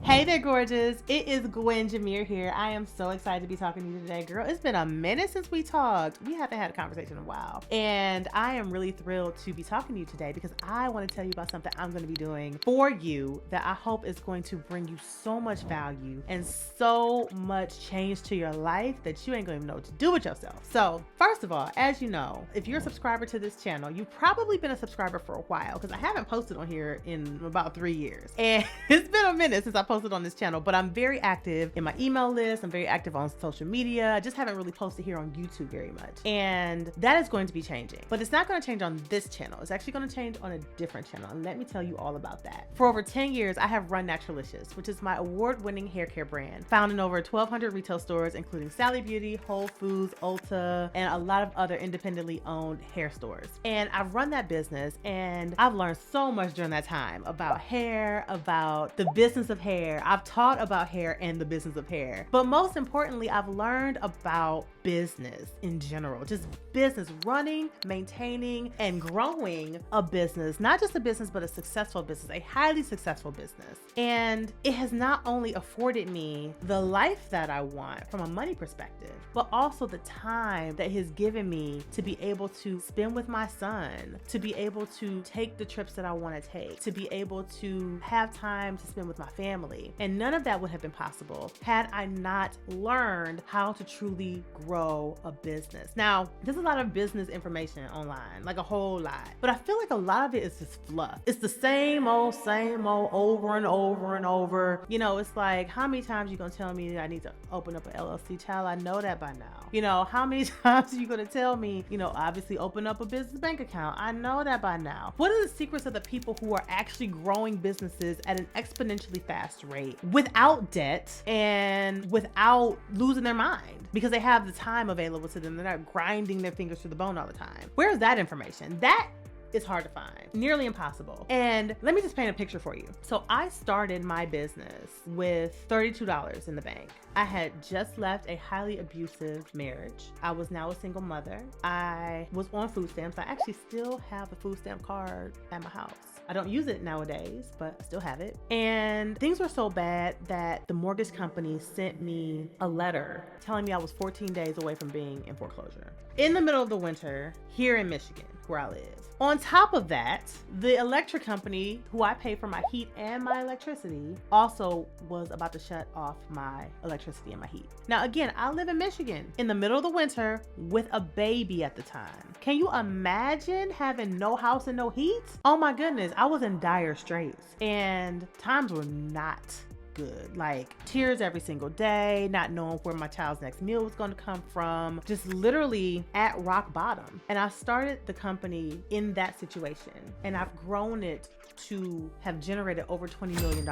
Hey there, gorgeous. It is Gwen here. I am so excited to be talking to you today, girl. It's been a minute since we talked. We haven't had a conversation in a while. And I am really thrilled to be talking to you today because I want to tell you about something I'm going to be doing for you that I hope is going to bring you so much value and so much change to your life that you ain't going to even know what to do with yourself. So first of all, as you know, if you're a subscriber to this channel, you've probably been a subscriber for a while because I haven't posted on here in about 3 years. And it's been a minute since I posted on this channel, but I'm very active in my email list. I'm very active on social media. I just haven't really posted here on YouTube very much. And that is going to be changing, but it's not going to change on this channel. It's actually going to change on a different channel. And let me tell you all about that. For over 10 years, I have run Naturalicious, which is my award-winning hair care brand, found in over 1,200 retail stores, including Sally Beauty, Whole Foods, Ulta, and a lot of other independently owned hair stores. And I've run that business and I've learned so much during that time about hair, about the business of hair. I've taught about hair and the business of hair. But most importantly, I've learned about business in general, just business, running, maintaining, and growing a business, not just a business, but a successful business, a highly successful business. And it has not only afforded me the life that I want from a money perspective, but also the time that has given me to be able to spend with my son, to be able to take the trips that I want to take, to be able to have time to spend with my family. And none of that would have been possible had I not learned how to truly grow a business. Now, there's a lot of business information online, like a whole lot, but I feel like a lot of it is just fluff. It's the same old, over and over and over. You know, it's like, how many times you gonna tell me I need to open up an LLC? Child, I know that by now. You know, how many times are you gonna tell me, you know, obviously open up a business bank account? I know that by now. What are the secrets of the people who are actually growing businesses at an exponentially fast rate without debt and without losing their mind because they have the time available to them? They're not grinding their fingers to the bone all the time. Where's that information? That is hard to find, nearly impossible. And let me just paint a picture for you. So I started my business with $32 in the bank. I had just left a highly abusive marriage. I was now a single mother. I was on food stamps. I actually still have a food stamp card at my house. I don't use it nowadays, but I still have it. And things were so bad that the mortgage company sent me a letter telling me I was 14 days away from being in foreclosure in the middle of the winter here in Michigan, where I live. On top of that, the electric company, who I pay for my heat and my electricity, also was about to shut off my electricity and my heat. Now, again, I live in Michigan in the middle of the winter with a baby at the time. Can you imagine having no house and no heat? Oh my goodness, I was in dire straits and times were not good. Like tears every single day, not knowing where my child's next meal was going to come from, just literally at rock bottom. And I started the company in that situation, and I've grown it to have generated over $20 million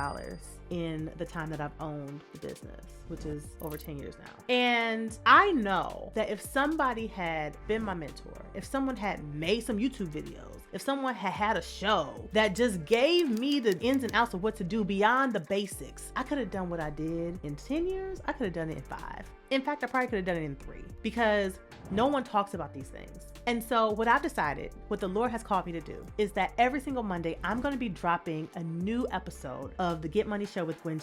in the time that I've owned the business, which is over 10 years now. And I know that if somebody had been my mentor, if someone had made some YouTube videos, if someone had a show that just gave me the ins and outs of what to do beyond the basics, I could have done what I did in 10 years. I could have done it in 5. In fact, I probably could have done it in 3 because no one talks about these things. And so what I've decided, what the Lord has called me to do, is that every single Monday, I'm going to be dropping a new episode of the Get Money Show with Gwen.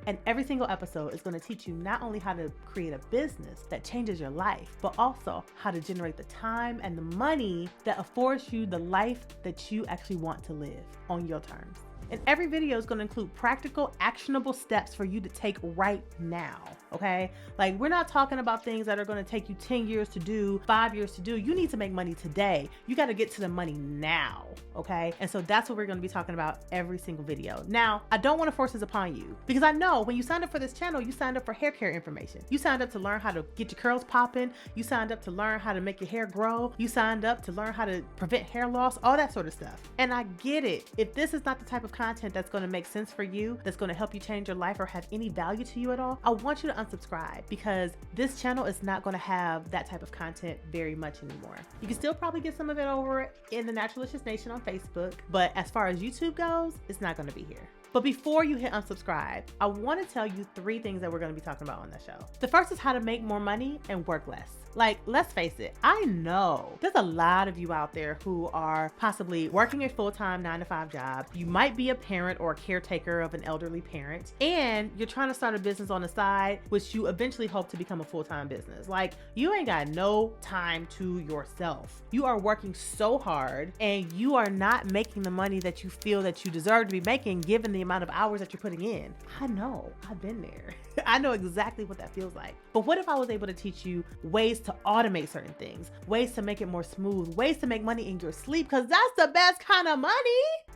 And every single episode is going to teach you not only how to create a business that changes your life, but also how to generate the time and the money that affords you the life that you actually want to live on your terms. And every video is going to include practical, actionable steps for you to take right now. Okay? Like, we're not talking about things that are going to take you 10 years to do, 5 years to do. You need to make money today. You got to get to the money now. Okay? And so that's what we're going to be talking about every single video. Now, I don't want to force this upon you because I know when you signed up for this channel, you signed up for hair care information. You signed up to learn how to get your curls popping. You signed up to learn how to make your hair grow. You signed up to learn how to prevent hair loss, all that sort of stuff. And I get it. If this is not the type of content that's going to make sense for you, that's going to help you change your life or have any value to you at all, I want you to unsubscribe because this channel is not going to have that type of content very much anymore. You can still probably get some of it over in the Naturalicious Nation on Facebook, but as far as YouTube goes, it's not going to be here. But before you hit unsubscribe, I want to tell you 3 things that we're going to be talking about on the show. The first is how to make more money and work less. Like, let's face it, I know there's a lot of you out there who are possibly working a full-time 9-to-5 job. You might be a parent or a caretaker of an elderly parent, and you're trying to start a business on the side, which you eventually hope to become a full-time business. Like, you ain't got no time to yourself. You are working so hard, and you are not making the money that you feel that you deserve to be making given the amount of hours that you're putting in. I know, I've been there. I know exactly what that feels like. But what if I was able to teach you ways to automate certain things, ways to make it more smooth, ways to make money in your sleep? Because that's the best kind of money.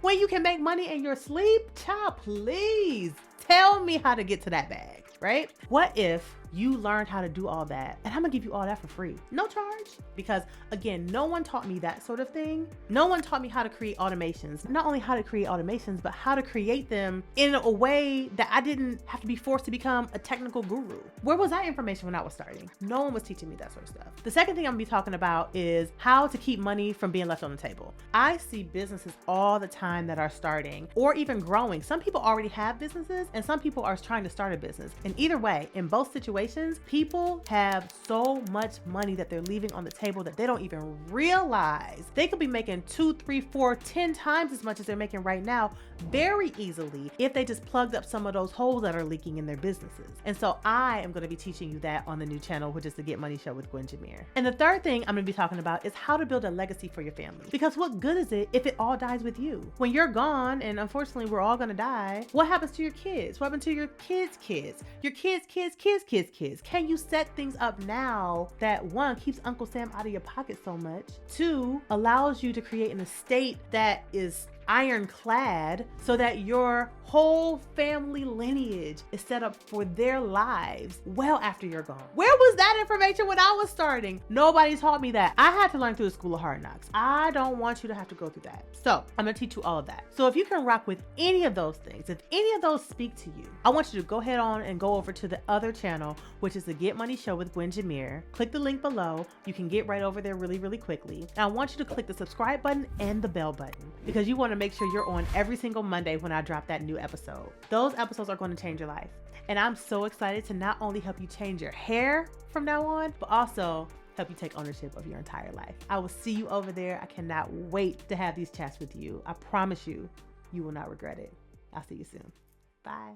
When you can make money in your sleep, child, please tell me how to get to that bag, right? What if you learned how to do all that, and I'm gonna give you all that for free, no charge? Because again, no one taught me that sort of thing. No one taught me how to create automations. Not only how to create automations, but how to create them in a way that I didn't have to be forced to become a technical guru. Where was that information when I was starting? No one was teaching me that sort of stuff. The second thing I'm gonna be talking about is how to keep money from being left on the table. I see businesses all the time that are starting or even growing. Some people already have businesses, and some people are trying to start a business. And either way, in both situations, people have so much money that they're leaving on the table that they don't even realize. They could be making 2, 3, 4, 10 times as much as they're making right now very easily if they just plugged up some of those holes that are leaking in their businesses. And so I am going to be teaching you that on the new channel, which is the Get Money Show with Gwen Jamir. And the third thing I'm going to be talking about is how to build a legacy for your family. Because what good is it if it all dies with you? When you're gone, and unfortunately we're all going to die, what happens to your kids? What happens to your kids' kids? Your kids' kids' kids' kids' kids? Can you set things up now that 1, keeps Uncle Sam out of your pocket so much, 2, allows you to create an estate that is ironclad so that your whole family lineage is set up for their lives well after you're gone? Where was that information when I was starting? Nobody taught me that. I had to learn through the school of hard knocks. I don't want you to have to go through that. So I'm gonna teach you all of that. So if you can rock with any of those things, if any of those speak to you, I want you to go ahead on and go over to the other channel, which is the Get Money Show with Gwen Jamir. Click the link below. You can get right over there really, really quickly. And I want you to click the subscribe button and the bell button because you want to make sure you're on every single Monday when I drop that new episode. Those episodes are going to change your life. And I'm so excited to not only help you change your hair from now on, but also help you take ownership of your entire life. I will see you over there. I cannot wait to have these chats with you. I promise you, you will not regret it. I'll see you soon. Bye.